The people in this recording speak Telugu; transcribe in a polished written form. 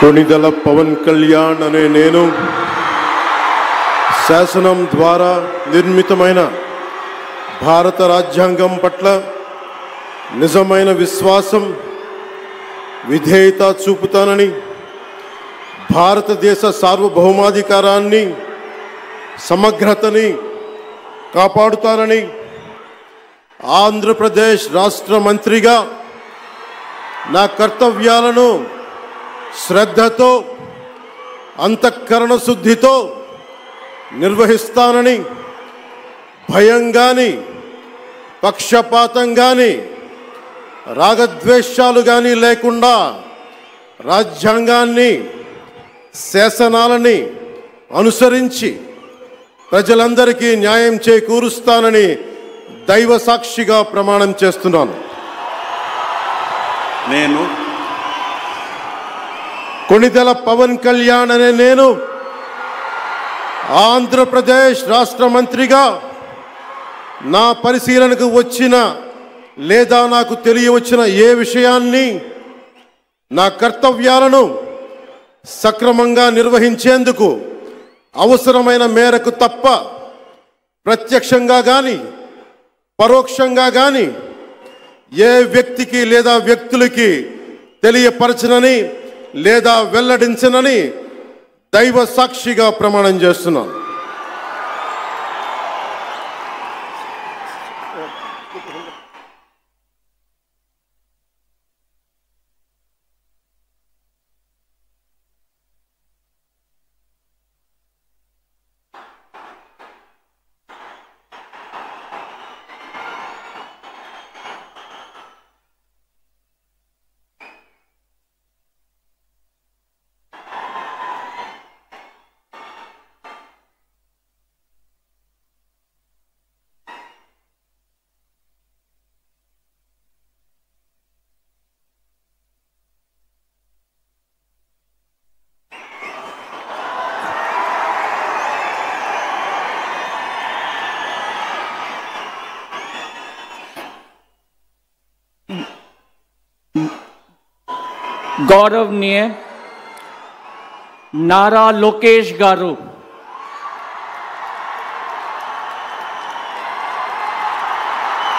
కొణిదెల పవన్ కళ్యాణ్ అనే నేను శాసనం ద్వారా నిర్మితమైన భారత రాజ్యాంగం పట్ల నిజమైన విశ్వాసం విధేయత చూపుతానని, భారతదేశ సార్వభౌమాధికారాన్ని సమగ్రతని కాపాడుతానని, ఆంధ్రప్రదేశ్ రాష్ట్ర మంత్రిగా నా కర్తవ్యాలను శ్రద్ధతో అంతఃకరణ శుద్ధితో నిర్వహిస్తానని, భయం గాని పక్షపాతం గాని రాగద్వేషాలు గాని లేకుండా రాజ్యాంగాన్ని శాసనాలని అనుసరించి ప్రజలందరికీ న్యాయం చేకూరుస్తానని దైవ సాక్షిగా ప్రమాణం చేస్తున్నాను. నేను కొణిదెల పవన్ కళ్యాణ్ అనే నేను ఆంధ్రప్రదేశ్ రాష్ట్ర మంత్రిగా నా పరిశీలనకు వచ్చిన లేదా నాకు తెలియవచ్చిన ఏ విషయాన్ని నా కర్తవ్యాలను సక్రమంగా నిర్వహించేందుకు అవసరమైన మేరకు తప్ప ప్రత్యక్షంగా కానీ పరోక్షంగా కానీ ఏ వ్యక్తికి లేదా వ్యక్తులకి తెలియపరచనని లేదా వెల్లడించనని దైవ సాక్షిగా ప్రమాణం చేస్తున్నాను. गौरवनीय नारा लोकेश गारू।